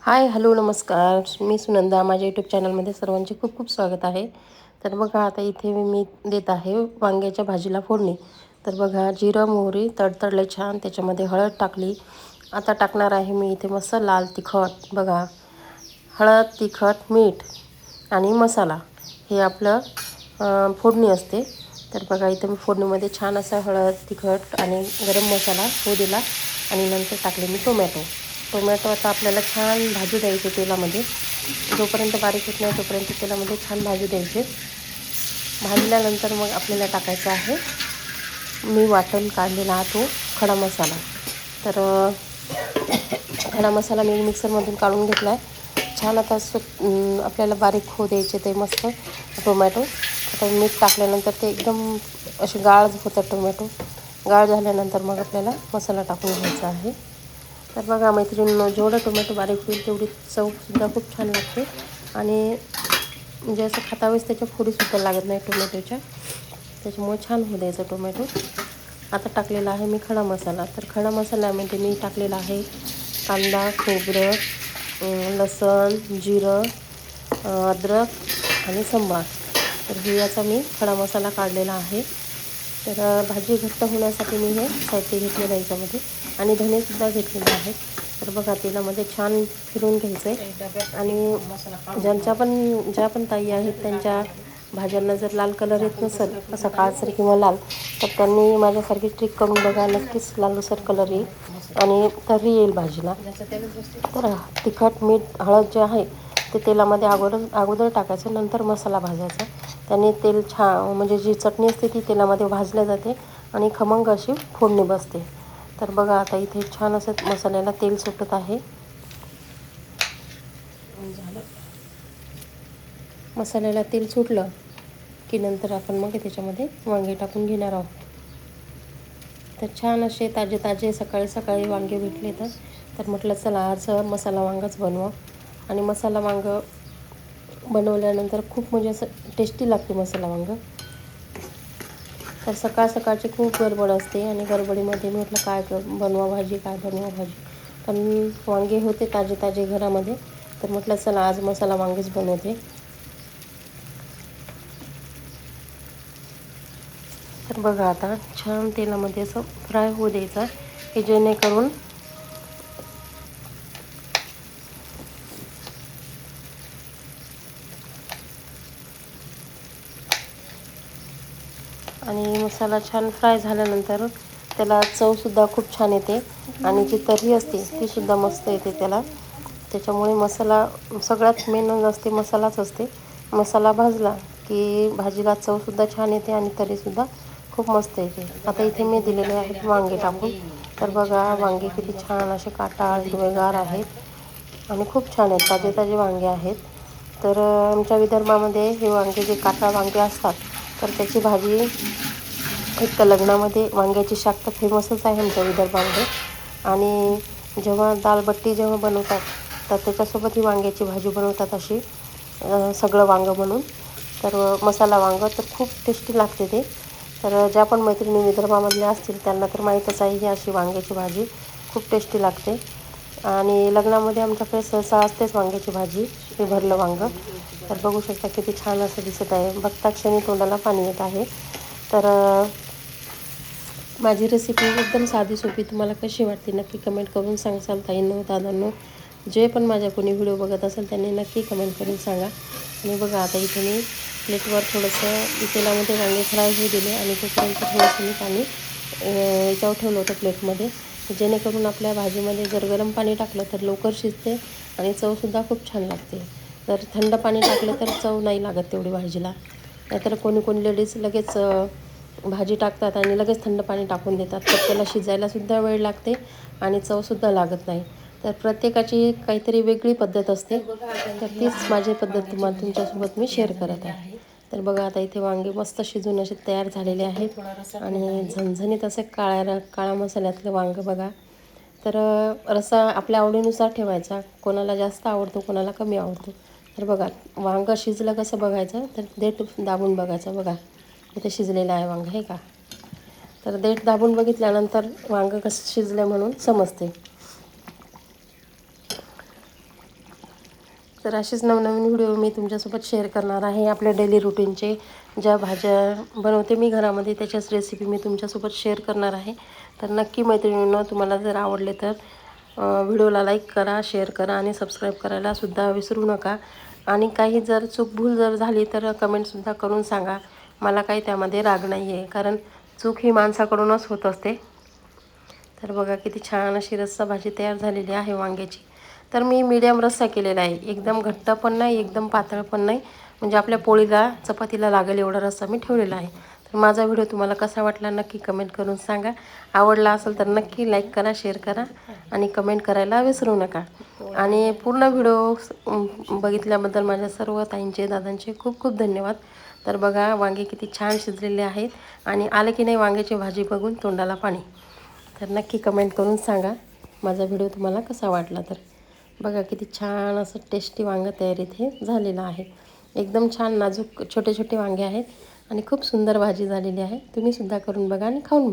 हाय, hello, नमस्कार. मी सुनंदा. माझ्या YouTube चॅनलमध्ये सर्वांचे खूप खूप स्वागत आहे. तर बघा, आता इथे मी देत आहे वांग्याच्या भाजीला फोडणी. तर बघा, जिरं मोहरी तडतडले छान, त्याच्यामध्ये हळद टाकली. आता टाकणार आहे मी इथे मस्त लाल तिखट. बघा, हळद, तिखट, मीठ आणि मसाला हे आपलं फोडणी असते. तर बघा, इथे मी फोडणीमध्ये छान असं हळद, तिखट आणि गरम मसाला होऊ दिला आणि नंतर टाकले मी टोमॅटो आता आपल्याला छान भाजू द्यायचे तेलामध्ये. जोपर्यंत बारीक होत नाही तोपर्यंत तेलामध्ये छान भाजू द्यायचे. भाजल्यानंतर मग आपल्याला टाकायचा आहे मी वाटण काढलेला तो खडा मसाला. तर खडा मसाला मी मिक्सरमधून काढून घेतला आहे. छान आता आपल्याला बारीक होऊ द्यायचे ते मस्त टोमॅटो. आता मीठ टाकल्यानंतर ते एकदम असे गाळ होतात टोमॅटो. गाळ झाल्यानंतर मग आपल्याला मसाला टाकून घ्यायचा आहे. तर बघा मैत्रिणींनो, जेवढं टोमॅटो बारीक होईल तेवढी चवसुद्धा खूप छान लागते आणि म्हणजे असं खातावेळेस त्याच्या फोडीसुद्धा लागत नाही टोमॅटोच्या. त्याच्यामुळे छान होऊ द्यायचा टोमॅटो. आता टाकलेला आहे मी खडा मसाला. तर खडा मसाल्यामध्ये मी टाकलेला आहे कांदा, खोबरं, लसण, जिरं, अद्रक आणि सांबार. तर हे याचा मी खडा मसाला काढलेला आहे. तर भाजी घट्ट होण्यासाठी मी हे साहित्य घेतलेलं आहे याच्यामध्ये आणि धनेसुद्धा घेतलेले आहेत. तर बघा, तेलामध्ये छान फिरून घ्यायचं आहे आणि ज्या पण ताई आहेत त्यांच्या भाज्यांना जर लाल कलर येत नसेल असा काळसर किंवा लाल, तर त्यांनी माझ्यासारखी ट्रिक करून बघा, नक्कीच लालसर कलर येईल आणि तर्री येईल भाजीला. तर तिखट, मीठ, हळद जे आहे ते तेलामध्ये अगोदर टाकायचं, नंतर मसाला भाजायचा. त्याने तेल छान म्हणजे जी चटणी असते ती तेलामध्ये भाजल्या जाते आणि खमंग अशी फोडणी बसते. तर बघा, आता इथे छान असं मसाल्याला तेल सुटत आहे. मसाल्याला तेल सुटलं की नंतर आपण मग त्याच्यामध्ये वांगे टाकून घेणार आहोत. तर छान असे ताजे ताजे सकाळी सकाळी वांगे भेटले तर म्हटलं चला आज मसाला वांगच बनवा. आणि मसाला वांगं बनवल्यानंतर खूप म्हणजे असं टेस्टी लागते मसाला वांगं. तर सकाळ सकाळची खूप गडबड असते आणि गडबडीमध्ये म्हटलं काय बनवा भाजी. पण वांगे होते ताजे ताजे घरामध्ये, तर म्हटलं चला आज मसाला वांगेच बनवते. तर बघा, आता छान तेलामध्ये असं फ्राय होऊ द्यायचं की जेणेकरून आणि मसाला छान फ्राय झाल्यानंतर त्याला चवसुद्धा खूप छान येते आणि जी तर्री असते तीसुद्धा मस्त येते त्याला. त्याच्यामुळे मसाला सगळ्यात मेन असते, मसालाच असते. मसाला भाजला की भाजीला चवसुद्धा छान येते आणि तर्रीसुद्धा खूप मस्त येते. आता इथे मी दिलेले आहेत वांगे टाकून. तर बघा, वांगे किती छान असे काटाळ हिरवेगार आहेत आणि खूप छान आहेत, ताजे ताजे वांगे आहेत. तर आमच्या विदर्भामध्ये हे वांगे जे काटाळ वांगे असतात तर त्याची भाजी एक तर लग्नामध्ये वांग्याची शाक तर फेमसच आहे आमच्या विदर्भामध्ये. आणि जेव्हा दालबट्टी जेव्हा बनवतात तर त्याच्यासोबत ही वांग्याची भाजी बनवतात अशी सगळं वांगं म्हणून. तर मसाला वांगं तर खूप टेस्टी लागते ते. तर ज्या पण मैत्रिणी विदर्भामधल्या असतील त्यांना तर माहीतच आहे ही अशी वांग्याची भाजी खूप टेस्टी लागते. आणि लग्नामध्ये आमच्याकडे सहसा असतेच वांग्याची भाजी, हे भरलं वांगं. तर बघू शकता किती छान असं दिसत आहे, बघता क्षणी तोंडाला पाणी येत आहे. तर माझी रेसिपी एकदम साधी सोपी तुम्हाला कशी वाटते नक्की कमेंट करून सांगसाल ताईंनो, दादांनो. जे पण माझ्या कोणी व्हिडिओ बघत असेल त्यांनी नक्की कमेंट करून सांगा. आणि बघा, आता इथे मी प्लेटवर थोडंसं तेलामध्ये वांगे फ्राय होऊ दिले आणि तोपर्यंत थोडंसं मी पाणी याच्यावर ठेवलं होतं प्लेटमध्ये, जेणेकरून आपल्या भाजीमध्ये जर गरम पाणी टाकलं तर लवकर शिजते आणि चवसुद्धा खूप छान लागते. जर थंड पाणी टाकलं तर चव नाही लागत तेवढी भाजीला. नाहीतर कोणी कोणी लेडीज लगेच भाजी टाकतात आणि लगेच थंड पाणी टाकून देतात, तर त्याला शिजायलासुद्धा वेळ लागते आणि चवसुद्धा लागत नाही. तर प्रत्येकाची काहीतरी वेगळी पद्धत असते, तर तीच माझी पद्धत तुम्हाला तुमच्यासोबत मी शेअर करत आहे. तर बघा, आता इथे वांगे मस्त शिजून असे तयार झालेले आहेत आणि झणझणीत असे काळा मसाल्यातलं वांगं बघा. तर रस्सा आपल्या आवडीनुसार ठेवायचा, कोणाला जास्त आवडतो कोणाला कमी आवडतो. तर बघा, वांगं शिजलं कसं बघायचं, तर देठ दाबून बघायचं. बघा, इथे शिजलेलं आहे वांगं, हे का. तर देठ दाबून बघितल्यानंतर वांगं कसं शिजलं म्हणून समजते. तर असेच नवनवीन व्हिडिओ मी तुमच्यासोबत शेअर करणार आहे. आपल्या डेली रुटीनचे ज्या भाज्या बनवते मी घरामध्ये त्याच्याच रेसिपी मी तुमच्यासोबत शेअर करणार आहे. तर नक्की मैत्रिणींनो, तुम्हाला जर आवडले तर व्हिडिओला लाईक करा, शेअर करा आणि सबस्क्राईब करायला सुद्धा विसरू नका. आणि काही जर चूकभूल जर झाली तर कमेंटसुद्धा करून सांगा. मला काही त्यामध्ये राग नाही आहे, कारण चूक ही माणसाकडूनच होत असते. तर बघा किती छान अशी रस्सा भाजी तयार झालेली आहे वांग्याची. तर मी मीडियम रस्सा केलेला आहे, एकदम घट्ट पण नाही, एकदम पातळ पण नाही, म्हणजे आपल्या पोळीला चपातीला लागेल एवढा रस्सा मी ठेवलेला आहे. तर माझा व्हिडिओ तुम्हाला कसा वाटला नक्की कमेंट करून सांगा. आवडला असेल तर नक्की लाईक करा, शेअर करा आणि कमेंट करायला विसरू नका. आणि पूर्ण व्हिडिओ बघितल्याबद्दल माझ्या सर्व ताईंचे, दादांचे खूप खूप धन्यवाद. तर बघा वांगे किती छान शिजलेले आहेत आणि आलं की नाही वांग्याची भाजी बघून तोंडाला पाणी. तर नक्की कमेंट करून सांगा माझा व्हिडिओ तुम्हाला कसा वाटला. तर बघा किती छान असं टेस्टी वांगं तयार इथे झालेलं आहे. एकदम छान नाजूक छोटे छोटे वांगे आहेत आणि खूप सुंदर भाजी झालेली आहे. तुम्हीसुद्धा करून बघा आणि खाऊन बघा.